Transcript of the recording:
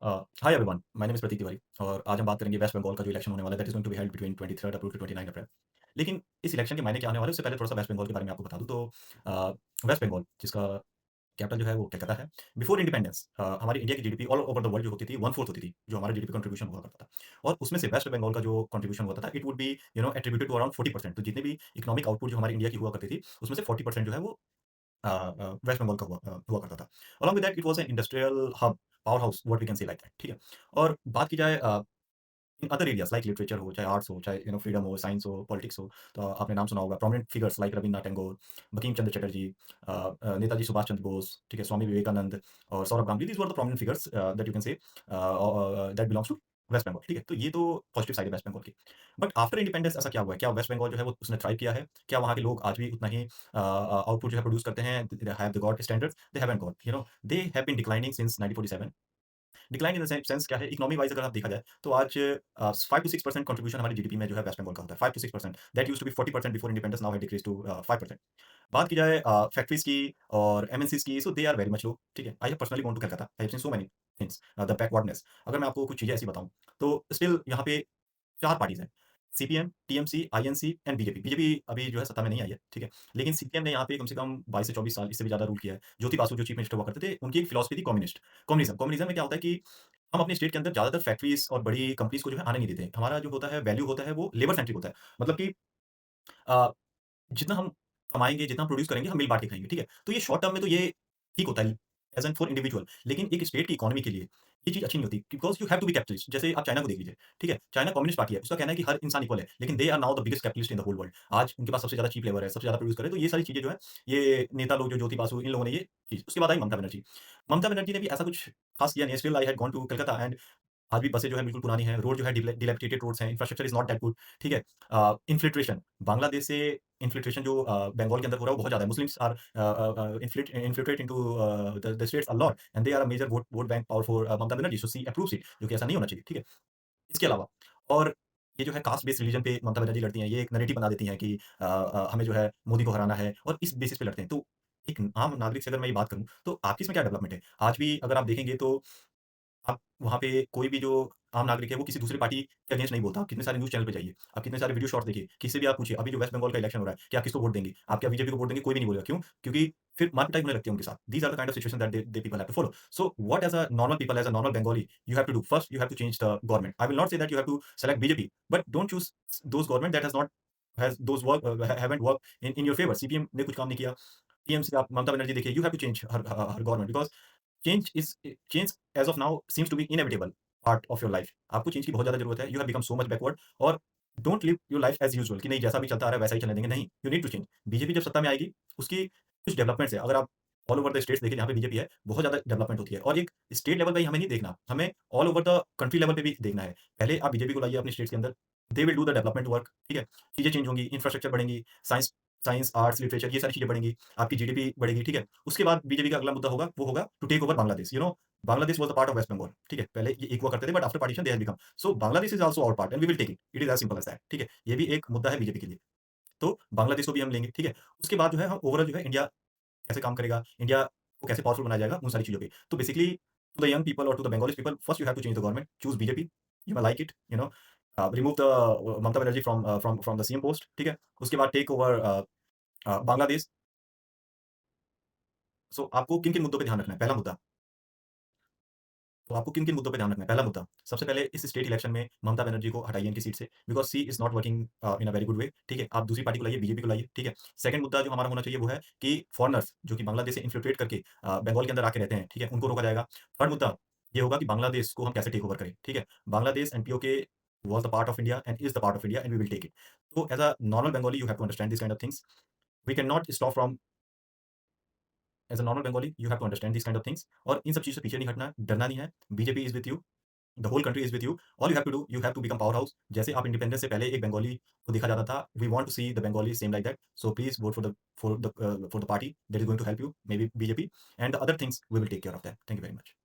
Hi everyone, my name is Prateek Tiwari और आज हम बात करेंगे वेस्ट बंगाल का जो इलेक्शन होने वाला है that is going to be held between 23 April to 29 April. लेकिन इस इलेक्शन के मायने क्या होने वाले हैं उससे पहले थोड़ा-सा वेस्ट बंगाल के बारे में आपको बता दूँ तो वेस्ट बंगाल जिसका कैपिटल जो है वो कलकत्ता है। बिफोर इंडिपेंडेंस हमारी इंडिया की GDP all over the world जो होती थी 1/4 होती थी, जो हमारा जीडीपी कंट्रीब्यूशन हुआ करता था। और उसमें से वेस्ट बंगाल का जो कंट्रीब्यूशन होता था it would be attributed to around 40%। तो जितने भी इकोनॉमिक आउटपुट जो हमारी इंडिया की हुआ करती थी, उसमें से 40% जो है वो वेस्ट बंगाल का हुआ करता था। Along with that it was an industrial hub, power house what we can say like that, ठीक है? और बात की जाए in other areas like literature हो, चाहे आर्ट्स हो, चाहे फ्रीडम हो, साइंस हो, पॉलिटिक्स हो, तो आपने नाम सुना होगा prominent figures like Rabindranath Tagore, Bankim Chandra Chatterjee, Netaji Subhash Chandra Bose, ठीक है, स्वामी विवेकानंद और Saurabh Gandhi. These were the prominent figures that you can say that belongs to West Bengal, ठीक है? तो ये तो पॉजिटिव साइड है वेस्ट बंगाल की। बट आफ्टर इंडिपेंडेंस ऐसा क्या हुआ है? क्या वेस्ट बंगाल जो है वो उसने थ्राइव किया है? क्या वहाँ के लोग आज भी उतना ही आउटपुट जो है प्रोड्यूस करते हैं? Have they got standards? They haven't got, they have been declining since 1947। Decline in the sense क्या है, इकोनॉमी वाइज़ अगर आप देखा जाए, तो आज 5 टू 6% कंट्रीब्यूशन हमारी जीडीपी में जो है वेस्ट बंगाल का होता है, 5 to 6%। That used to be 40% before independence, now have decreased to 5%। बात की जाए फैक्ट्रीज़ की और एमएनसीज़ की, so they are very much low, ठीक है। I have personally gone to Calcutta, I have seen so many things, the backwardness. अगर मैं आपको कुछ चीज़ें ऐसी बताऊँ, तो स्टिल यहाँ पे 4 पार्टीज़ हैं, CPM, TMC, INC and BJP. BJP अभी जो है सत्ता में नहीं आई है, ठीक है। लेकिन सीपीएम ने यहाँ पे कम से कम 22 से 24 साल, इससे भी ज़्यादा रूल किया है। ज्योति बासु जो चीफ मिनिस्टर हुआ करते थे, उनकी एक फिलॉसफी थी कम्युनिस्ट कम्युनिज़्म। कम्युनिज़्म में क्या होता है कि हम अपने स्टेट के अंदर ज़्यादातर फैक्ट्रीज़ और बड़ी कंपनीज़ को जो है आने नहीं देते हैं। हमारा जो होता है वैल्यू होता है वो लेबर सेंट्रिक होता है। मतलब कि अ, जितना हम कमाएँगे, जितना हम प्रोड्यूस करेंगे, हम मिल बाँट के खाएँगे, ठीक है? तो ये शॉर्ट टर्म में तो ये ठीक होता है एज़ एन फॉर इंडिविजुअल, लेकिन एक स्टेट की इकोनॉमी के लिए ये चीज़ अच्छी नहीं होती because you have to be capitalist. जैसे आप चाइना को देख लीजिए, ठीक है? चाइना कम्युनिस्ट पार्टी है, उसका कहना है कि हर इंसान इक्वल है, लेकिन they are now the biggest capitalist in the whole world. आज उनके पास सबसे ज़्यादा चीप लेबर है, सबसे ज़्यादा प्रोड्यूस कर रहे हैं, तो ये सारी चीज़ें जो है, ये नेता लोग जो ज्योति बासु इन लोगों ने ये चीज़। उसके बाद आई ममता बनर्जी। ममता बनर्जी ने भी ऐसा कुछ खास किया नहीं है, still I had gone to Calcutta and आज भी बसें जो है बिल्कुल पुरानी हैं, रोड जो है डिलैपिडेटेड रोड्स हैं, infrastructure is not that good, ठीक है? इन्फिल्ट्रेशन, बांग्लादेश से इन्फिल्ट्रेशन जो बंगाल के अंदर हो रहा है, वो बहुत ज़्यादा है। Muslims are infiltrate into the states a lot and they are a major vote bank power for Mamata Banerjee, so she approves it, जो कि ऐसा नहीं होना चाहिए, ठीक है? इसके अलावा और ये जो है कास्ट बेस्ड रिलीजन पे ममता बनर्जी लड़ती हैं, ये एक नैरेटिव बना देती हैं कि हमें जो है मोदी को हराना है और इस बेसिस पे लड़ते हैं। तो एक आम नागरिक से अगर मैं ये बात करूँ, तो आपकी इसमें क्या डेवलपमेंट है? आज भी अगर आप देखेंगे तो आप वहाँ पे कोई भी जो आम नागरिक है, वो किसी दूसरी पार्टी के अगेंस्ट नहीं बोलता। आप कितने सारे न्यूज़ चैनल पे जाइए, आप कितने सारे वीडियो शॉर्ट्स देखिए, किसी से भी आप पूछिए, अभी जो वेस्ट बंगाल का इलेक्शन हो रहा है, कि आप किसको वोट देंगे? आप क्या बीजेपी को वोट देंगे? कोई भी नहीं बोलेगा। क्यों? क्योंकि फिर मार-पिटाई होने लगती है उनके साथ। These are the kind of situation that they people have to follow. So what as a normal people, as a normal Bengali, you have to do? First, you have to change the government. I will not say that you have to select BJP, but don't choose those government that has those haven't worked in your favor. CPM ने कुछ काम नहीं किया। TMC आप ममता बनर्जी देखिए, you have to change her government because change as of now seems to be inevitable part of your life. आपको change की बहुत ज़्यादा ज़रूरत है। You have become so much backward और don't live your life as usual कि नहीं जैसा भी चलता आ रहा है वैसा ही चलने देंगे, नहीं, you need to change. BJP जब सत्ता में आएगी, उसकी कुछ डेवलपमेंट्स है। अगर आप ऑल ओवर द स्टेट्स देखें जहाँ पे बीजेपी है, बहुत ज़्यादा डेवलपमेंट होती है और एक स्टेट लेवल पे ही हमें नहीं देखना, हमें all over the country level पे भी देखना है। पहले आप बीजेपी को लाइए अपने स्टेट्स के अंदर, they will do the development work, ठीक है? चीज़ें चेंज होंगी, इंफ्रास्ट्रक्चर बढ़ेंगी, साइंस साइंस, आर्ट्स, लिटरेचर ये सारी चीज़ें बढ़ेंगी, आपकी जीडीपी बढ़ेगी, ठीक है? उसके बाद बीजेपी का अगला मुद्दा होगा, वो होगा to take over Bangladesh. Bangladesh was the part of West Bengal, ठीक है? पहले ये एक हुआ करते थे but after partition they have become. So Bangladesh is also our part and we will take it. It is as simple as that, ठीक है? ये भी एक मुद्दा है बीजेपी के लिए। तो बांग्लादेश को भी हम लेंगे, ठीक है? उसके बाद जो है हम ओवरऑल जो है इंडिया कैसे काम करेगा, इंडिया को कैसे पावरफुल बनाया जाएगा, उन सारी चीज़ों पे। तो basically to the young people और to the Bengalis people, first you have to change the government, choose BJP, you may like it, remove the Mamata Banerjee from the CM post, ठीक है? उसके बाद टेक ओवर बांग्लादेश। सो आपको किन-किन मुद्दों पे ध्यान रखना है? पहला मुद्दा, तो आपको किन-किन मुद्दों पे ध्यान रखना है? पहला मुद्दा, सबसे पहले इस स्टेट इलेक्शन में ममता बनर्जी को हटाइए इनकी सीट से because she is not working in a very good way, ठीक है? आप दूसरी पार्टी को लाइए, बीजेपी को लाइए, ठीक है? सेकंड मुद्दा जो हमारा होना चाहिए वो है कि फॉरेनर्स जो कि बांग्लादेश से इन्फिल्ट्रेट करके बंगाल के अंदर आके रहते हैं, ठीक है? उनको रोका जाएगा। थर्ड मुद्दा ये होगा कि बांग्लादेश को हम कैसे टेक ओवर करें, ठीक है? Bangladesh and PoK was the part of India and is the part of India and we will take it. तो as a normal Bengali you have to understand this kind of things. We can not stop from as a normal Bengali you have to understand this kind of things और इन सब चीज़ों से पीछे नहीं हटना, डरना नहीं है। BJP is with you, the whole country is with you. All you have to do, you have to become power house. जैसे आप इंडिपेंडेंस से पहले एक बंगाली को देखा जाता था, we want to see the Bengali same like that. So please vote for the party that is going to help you, may be BJP and the other things we will take care of that. Thank you very much.